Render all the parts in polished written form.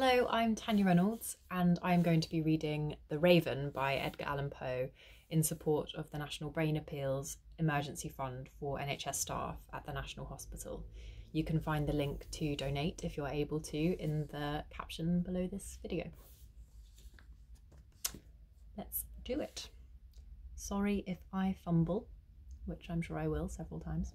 Hello, I'm Tanya Reynolds and I'm going to be reading The Raven by Edgar Allan Poe in support of the National Brain Appeals Emergency Fund for NHS staff at the National Hospital. You can find the link to donate if you're able to in the caption below this video. Let's do it. Sorry if I fumble, which I'm sure I will several times.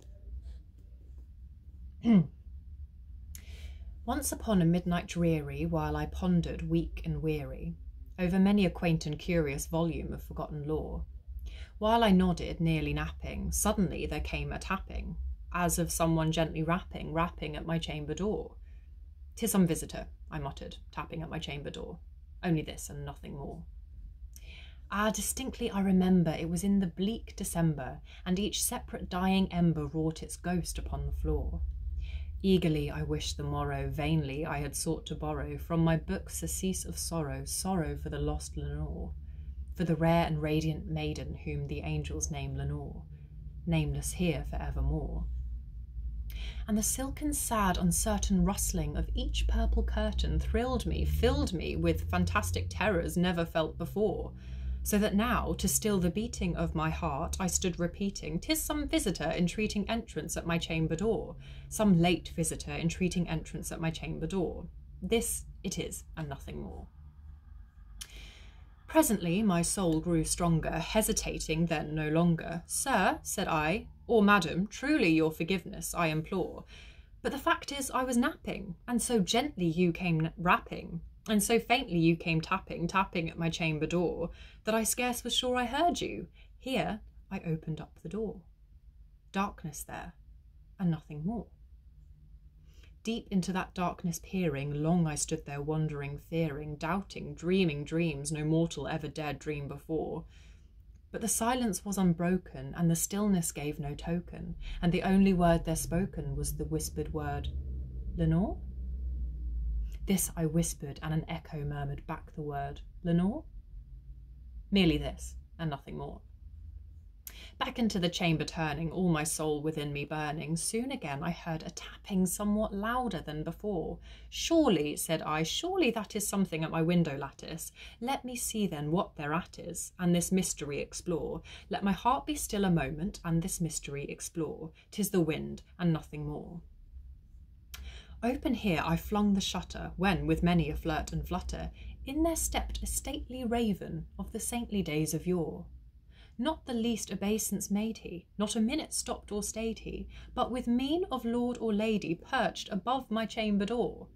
Once upon a midnight dreary, while I pondered, weak and weary, over many a quaint and curious volume of forgotten lore, while I nodded, nearly napping, suddenly there came a tapping, as of someone gently rapping at my chamber door. "'Tis some visitor," I muttered, tapping at my chamber door. "Only this and nothing more." Ah, distinctly I remember it was in the bleak December, and each separate dying ember wrought its ghost upon the floor. Eagerly I wished the morrow, vainly I had sought to borrow from my book surcease of sorrow, sorrow for the lost Lenore, for the rare and radiant maiden whom the angels name Lenore, nameless here for evermore. And the silken, sad, uncertain rustling of each purple curtain thrilled me, filled me with fantastic terrors never felt before, so that now, to still the beating of my heart, I stood repeating, "'Tis some visitor entreating entrance at my chamber door, some late visitor entreating entrance at my chamber door. This it is, and nothing more." Presently my soul grew stronger, hesitating then no longer. "Sir," said I, "or madam, truly your forgiveness I implore, but the fact is I was napping, and so gently you came rapping, and so faintly you came tapping at my chamber door, that I scarce was sure I heard you. Here I opened up the door. Darkness there, and nothing more. Deep into that darkness peering, long I stood there wondering, fearing, doubting, dreaming dreams no mortal ever dared dream before. But the silence was unbroken, and the stillness gave no token, and the only word there spoken was the whispered word, 'Lenore?' This I whispered, and an echo murmured back the word, 'Lenore?' Merely this, and nothing more. Back into the chamber turning, all my soul within me burning, soon again I heard a tapping somewhat louder than before. "Surely," said I, "surely that is something at my window lattice. Let me see then what thereat is, and this mystery explore. Let my heart be still a moment, and this mystery explore. 'Tis the wind, and nothing more." Open here I flung the shutter, when, with many a flirt and flutter, in there stepped a stately raven of the saintly days of yore. Not the least obeisance made he, not a minute stopped or stayed he, but with mien of lord or lady perched above my chamber door,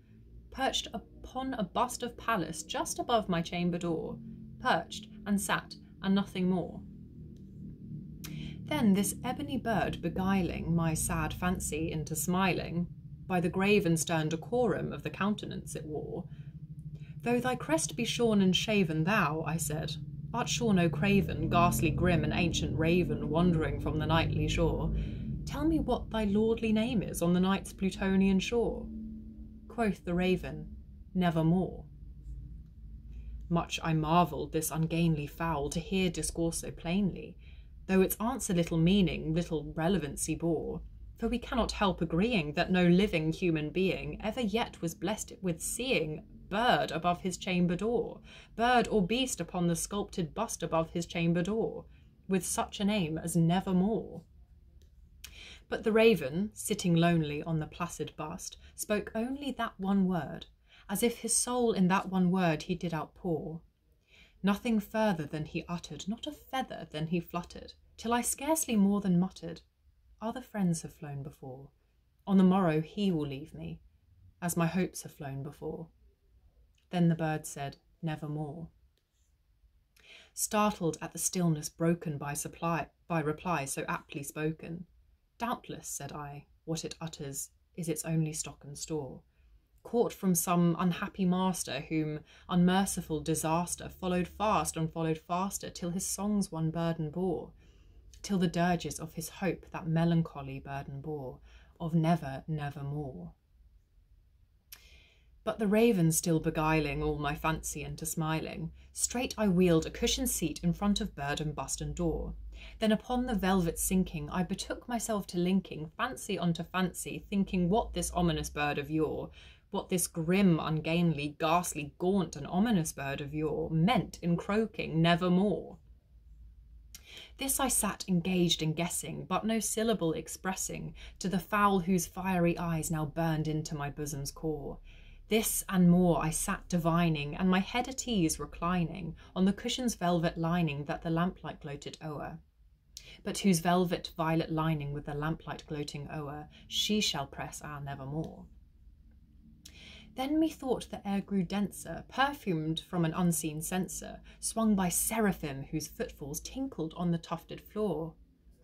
perched upon a bust of Pallas just above my chamber door, perched and sat and nothing more. Then this ebony bird beguiling my sad fancy into smiling, by the grave and stern decorum of the countenance it wore. "Though thy crest be shorn and shaven, thou," I said, "art sure no craven, ghastly grim and ancient raven, wandering from the nightly shore. Tell me what thy lordly name is on the night's Plutonian shore." Quoth the raven, "Nevermore." Much I marvelled this ungainly fowl to hear discourse so plainly, though its answer little meaning, little relevancy bore. For we cannot help agreeing that no living human being ever yet was blessed with seeing bird above his chamber door, bird or beast upon the sculpted bust above his chamber door, with such a name as Nevermore. But the raven, sitting lonely on the placid bust, spoke only that one word, as if his soul in that one word he did outpour. Nothing further than he uttered, not a feather than he fluttered, till I scarcely more than muttered, "Other friends have flown before. On the morrow he will leave me, as my hopes have flown before." Then the bird said, "Nevermore." Startled at the stillness broken by reply so aptly spoken, "Doubtless," said I, "what it utters is its only stock and store, caught from some unhappy master whom unmerciful disaster followed fast and followed faster, till his songs one burden bore, till the dirges of his hope that melancholy burden bore, of never, nevermore." But the raven still beguiling all my fancy into smiling, straight I wheeled a cushioned seat in front of bird and bust and door. Then upon the velvet sinking, I betook myself to linking fancy onto fancy, thinking what this ominous bird of yore what this grim, ungainly, ghastly, gaunt and ominous bird of yore meant in croaking nevermore. This I sat engaged in guessing, but no syllable expressing to the fowl whose fiery eyes now burned into my bosom's core. This and more I sat divining, and my head at ease reclining on the cushion's velvet lining that the lamplight gloated o'er, but whose velvet violet lining with the lamplight gloating o'er she shall press nevermore. Then methought the air grew denser, perfumed from an unseen censer, swung by seraphim whose footfalls tinkled on the tufted floor.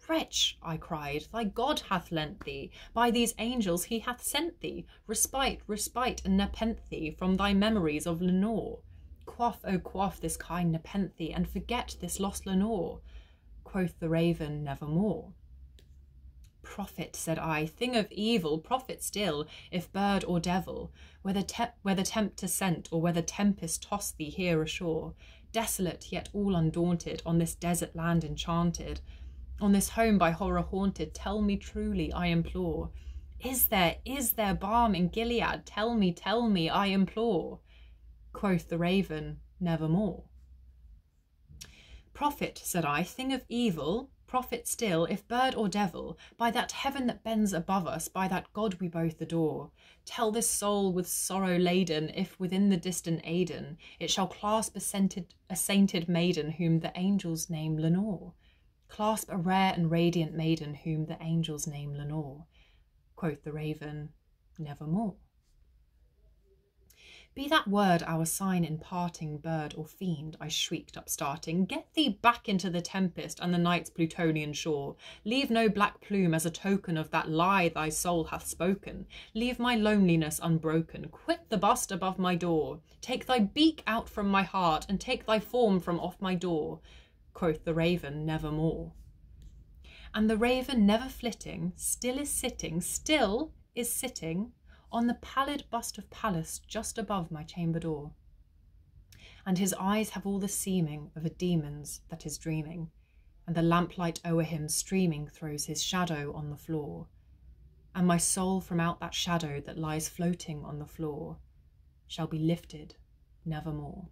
Wretch, I cried, thy God hath lent thee, by these angels he hath sent thee, respite, and nepenthe from thy memories of Lenore. Quaff, oh quaff this kind nepenthe, and forget this lost Lenore. Quoth the raven, nevermore. Prophet, said I, thing of evil, prophet still, if bird or devil, whether tempter sent, or whether tempest tossed thee here ashore, desolate yet all undaunted, on this desert land enchanted, on this home by horror haunted, tell me truly, I implore. Is there balm in Gilead? Tell me, I implore. Quoth the raven, nevermore. Prophet, said I, thing of evil, prophet still, if bird or devil, by that heaven that bends above us, by that God we both adore, tell this soul with sorrow laden, if within the distant Aidenn it shall clasp a sainted maiden whom the angels name Lenore. Clasp a rare and radiant maiden whom the angels name Lenore. Quoth the raven, nevermore. Be that word our sign in parting, bird or fiend, I shrieked upstarting, get thee back into the tempest and the night's Plutonian shore. Leave no black plume as a token of that lie thy soul hath spoken. Leave my loneliness unbroken. Quit the bust above my door. Take thy beak out from my heart, and take thy form from off my door. Quoth the raven, nevermore. And the raven, never flitting, still is sitting on the pallid bust of Pallas just above my chamber door. And his eyes have all the seeming of a demon's that is dreaming, and the lamplight o'er him streaming throws his shadow on the floor. And my soul from out that shadow that lies floating on the floor shall be lifted nevermore.